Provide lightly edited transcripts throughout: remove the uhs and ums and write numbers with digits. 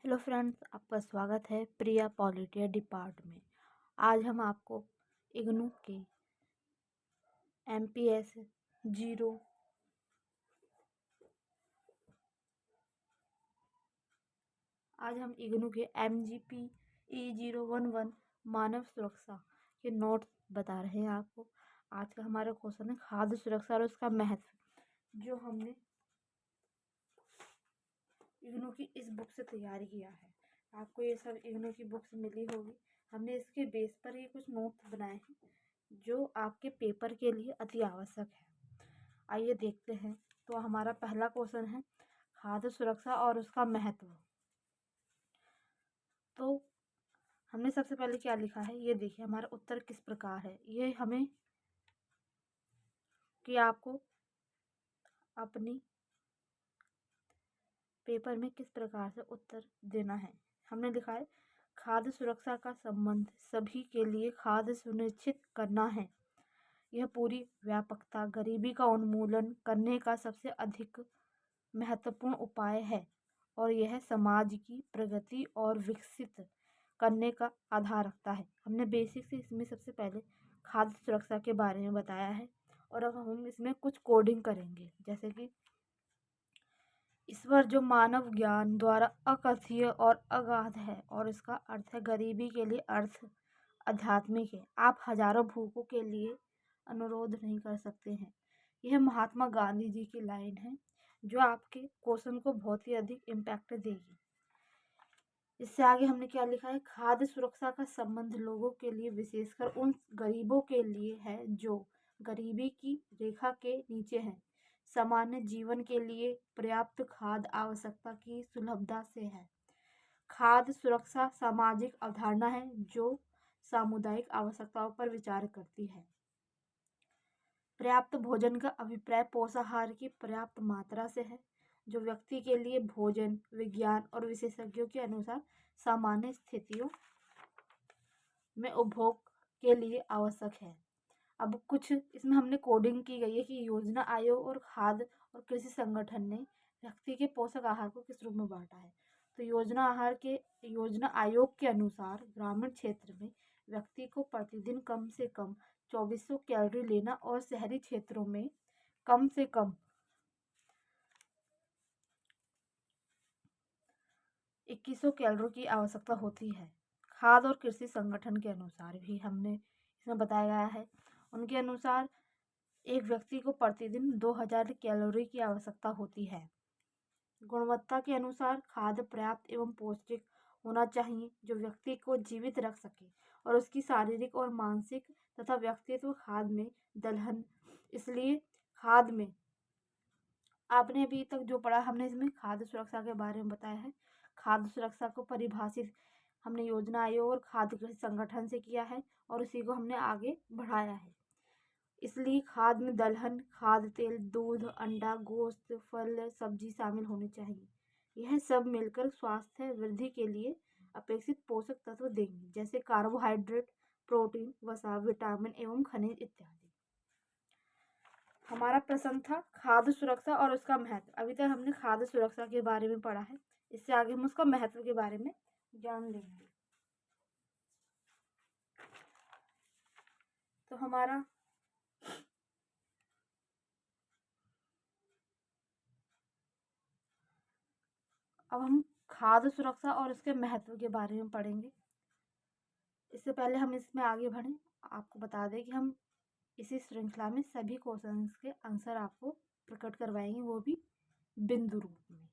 Hello friends, आपका स्वागत है प्रिया पॉलिटिया डिपार्ट में। आज हम आपको इग्नू के MPS 0 आज हम इग्नू के MGP E011 मानव सुरक्षा के नोट्स बता रहे हैं आपको। आज का हमारा क्वेश्चन है खाद्य सुरक्षा और उसका महत्व, जो हमने इग्नू की इस बुक से तैयार किया है। आपको ये सब इग्नू की बुक से मिली होगी। हमने इसके बेस पर ये कुछ नोट्स बनाए हैं जो आपके पेपर के लिए अति आवश्यक है। आइए देखते हैं। तो हमारा पहला क्वेश्चन है खाद्य सुरक्षा और उसका महत्व। तो हमने सबसे पहले क्या लिखा है, ये देखिए हमारा उत्तर किस प्रकार है। ये हमें कि आपको अपनी पेपर में किस प्रकार से उत्तर देना है। हमने लिखा है खाद्य सुरक्षा का संबंध सभी के लिए खाद्य सुनिश्चित करना है। यह पूरी व्यापकता गरीबी का उन्मूलन करने का सबसे अधिक महत्वपूर्ण उपाय है और यह समाज की प्रगति और विकसित करने का आधार रखता है। हमने बेसिक से इसमें सबसे पहले खाद्य सुरक्षा के बारे में बताया है और अब हम इसमें कुछ कोडिंग करेंगे। जैसे कि ईश्वर जो मानव ज्ञान द्वारा अकथनीय और अगाध है और इसका अर्थ है गरीबी के लिए अर्थ आध्यात्मिक है। आप हजारों भूखों के लिए अनुरोध नहीं कर सकते हैं। यह महात्मा गांधी जी की लाइन है जो आपके क्वेश्चन को बहुत ही अधिक इम्पैक्ट देगी। इससे आगे हमने क्या लिखा है, खाद्य सुरक्षा का संबंध लोगों के लिए विशेषकर उन गरीबों के लिए है जो गरीबी की रेखा के नीचे हैं। सामान्य जीवन के लिए पर्याप्त खाद्य आवश्यकता की सुलभता से है। खाद्य सुरक्षा सामाजिक अवधारणा है जो सामुदायिक आवश्यकताओं पर विचार करती है। पर्याप्त भोजन का अभिप्राय पोषाहार की पर्याप्त मात्रा से है जो व्यक्ति के लिए भोजन विज्ञान और विशेषज्ञों के अनुसार सामान्य स्थितियों में उपभोग के लिए आवश्यक है। अब कुछ इसमें हमने कोडिंग की गई है कि योजना आयोग और खाद्य और कृषि संगठन ने व्यक्ति के पोषक आहार को किस रूप में बांटा है। तो योजना आयोग के अनुसार ग्रामीण क्षेत्र में व्यक्ति को प्रतिदिन कम से कम 2400 कैलोरी लेना और शहरी क्षेत्रों में कम से कम 2100 कैलोरी की आवश्यकता होती है। खाद्य और कृषि संगठन के अनुसार भी हमने इसमें बताया गया है। उनके अनुसार एक व्यक्ति को प्रतिदिन 2000 कैलोरी की आवश्यकता होती है। गुणवत्ता के अनुसार खाद्य पर्याप्त एवं पौष्टिक होना चाहिए जो व्यक्ति को जीवित रख सके और उसकी शारीरिक और मानसिक तथा व्यक्तित्व खाद्य में दलहन। इसलिए खाद्य में आपने अभी तक जो पढ़ा, हमने इसमें खाद्य सुरक्षा के बारे में बताया है। खाद्य सुरक्षा को परिभाषित हमने योजना आयोग और खाद्य कृषि संगठन से किया है और उसी को हमने आगे बढ़ाया है। इसलिए खाद्य में दलहन, खाद्य तेल, दूध, अंडा, गोश्त, फल, सब्जी शामिल होनी चाहिए। यह सब मिलकर स्वास्थ्य वृद्धि के लिए अपेक्षित पोषक तत्व देंगे, जैसे कार्बोहाइड्रेट, प्रोटीन, वसा, विटामिन एवं खनिज इत्यादि। हमारा प्रश्न था खाद्य सुरक्षा और उसका महत्व। अभी तक हमने खाद्य सुरक्षा के बारे में पढ़ा है, इससे आगे हम उसका महत्व के बारे में जान लेंगे। तो हमारा अब हम खाद्य सुरक्षा और उसके महत्व के बारे में पढ़ेंगे। इससे पहले हम इसमें आगे बढ़ें, आपको बता दें कि हम इसी श्रृंखला में सभी क्वेश्चंस के आंसर आपको प्रकट करवाएंगे, वो भी बिंदु रूप में।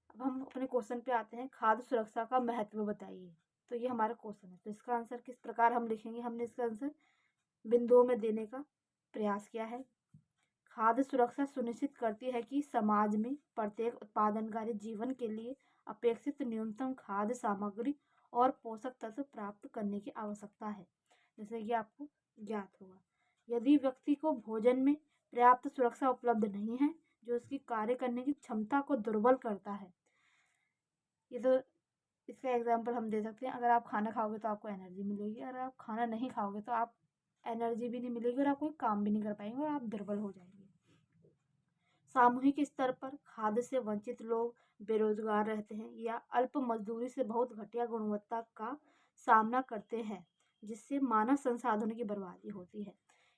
अब हम अपने क्वेश्चन पे आते हैं, खाद्य सुरक्षा का महत्व बताइए। तो ये हमारा क्वेश्चन है, तो इसका आंसर किस प्रकार हम लिखेंगे। हमने इसका आंसर बिंदुओं में देने का प्रयास किया है। खाद्य सुरक्षा सुनिश्चित करती है कि समाज में प्रत्येक उत्पादनकारी जीवन के लिए अपेक्षित न्यूनतम खाद्य सामग्री और पोषक तत्व प्राप्त करने की आवश्यकता है। जैसे कि आपको ज्ञात होगा, यदि व्यक्ति को भोजन में पर्याप्त सुरक्षा उपलब्ध नहीं है जो उसकी कार्य करने की क्षमता को दुर्बल करता है। ये तो इसका एग्जाम्पल हम दे सकते हैं, अगर आप खाना खाओगे तो आपको एनर्जी मिलेगी, अगर आप खाना नहीं खाओगे तो आप एनर्जी भी नहीं मिलेगी और आप कोई काम भी नहीं कर पाएंगे और आप दुर्बल हो जाएंगे। सामूहिक स्तर पर खाद्य से वंचित लोग बेरोजगार रहते हैं या अल्प मजदूरी से बहुत घटिया गुणवत्ता का सामना करते हैं, जिससे मानव संसाधनों की बर्बादी होती है।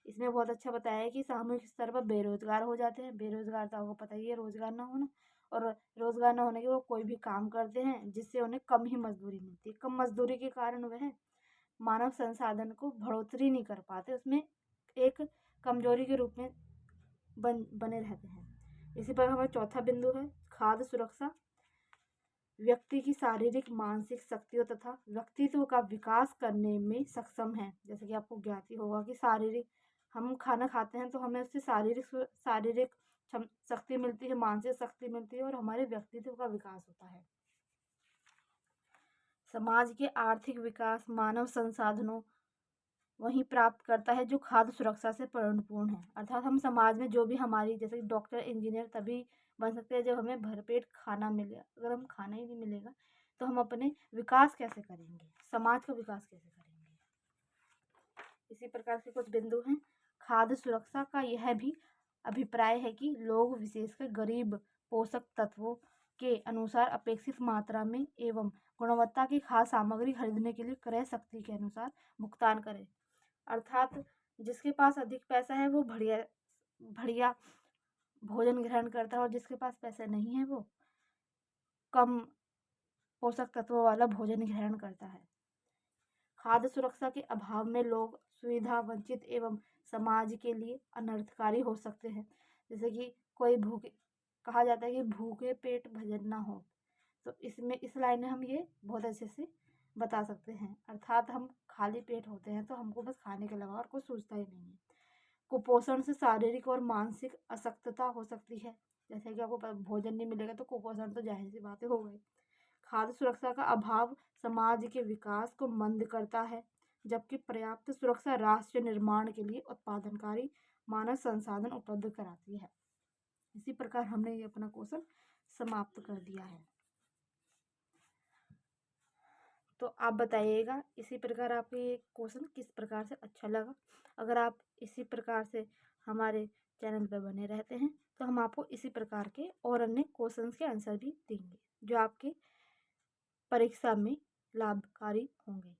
इसमें बहुत अच्छा बताया है कि सामूहिक स्तर पर बेरोजगार हो जाते हैं। बेरोजगार तो आपको पता ही है, रोजगार ना होना, और रोजगार ना होने के वो कोई भी काम करते हैं जिससे उन्हें कम ही मजदूरी मिलती है। कम मजदूरी के कारण वह मानव संसाधन को बढ़ोतरी नहीं कर पाते, उसमें एक कमजोरी के रूप में बने रहते हैं। इसी पर हमारा चौथा बिंदु है खाद्य सुरक्षा। व्यक्ति की शारीरिक मानसिक शक्तियों तथा व्यक्तित्व का विकास करने में सक्षम है। जैसे कि आपको ज्ञात ही होगा कि शारीरिक, हम खाना खाते हैं तो हमें उससे शारीरिक शक्ति मिलती है, मानसिक शक्ति मिलती है और हमारे व्यक्तित्व का विकास होता है। समाज के आर्थिक विकास मानव संसाधनों वही प्राप्त करता है जो खाद्य सुरक्षा से परिपूर्ण है। अर्थात हम समाज में जो भी हमारी, जैसे कि डॉक्टर इंजीनियर तभी बन सकते हैं जब हमें भरपेट खाना मिले। अगर हम खाना ही नहीं मिलेगा तो हम अपने विकास कैसे करेंगे, समाज का विकास कैसे करेंगे। इसी प्रकार से कुछ बिंदु हैं। खाद्य सुरक्षा का यह भी अभिप्राय है कि लोग विशेषकर गरीब पोषक तत्वों के अनुसार अपेक्षित मात्रा में एवं गुणवत्ता की खाद्य सामग्री खरीदने के लिए क्रय शक्ति के अनुसार भुगतान करें। अर्थात जिसके पास अधिक पैसा है वो बढ़िया बढ़िया भोजन ग्रहण करता है और जिसके पास पैसा नहीं है वो कम पोषक तत्वों वाला भोजन ग्रहण करता है। खाद्य सुरक्षा के अभाव में लोग सुविधा वंचित एवं समाज के लिए अनर्थकारी हो सकते हैं। जैसे कि कोई भूखे, कहा जाता है कि भूखे पेट भजन ना हो, तो इसमें इस लाइन में हम ये बहुत अच्छे से बता सकते हैं। अर्थात हम खाली पेट होते हैं तो हमको बस खाने के अलावा और कुछ सूझता ही नहीं है। कुपोषण से शारीरिक और मानसिक अशक्तता हो सकती है। जैसे कि आपको भोजन नहीं मिलेगा तो कुपोषण तो जाहिर सी बातें हो गई। खाद्य सुरक्षा का अभाव समाज के विकास को मंद करता है, जबकि पर्याप्त सुरक्षा राष्ट्र निर्माण के लिए उत्पादनकारी मानव संसाधन उपलब्ध कराती है। इसी प्रकार हमने ये अपना क्वेश्चन समाप्त कर दिया है। तो आप बताइएगा इसी प्रकार आपको ये क्वेश्चन किस प्रकार से अच्छा लगा। अगर आप इसी प्रकार से हमारे चैनल पर बने रहते हैं तो हम आपको इसी प्रकार के और अन्य क्वेश्चंस के आंसर भी देंगे जो आपके परीक्षा में लाभकारी होंगे।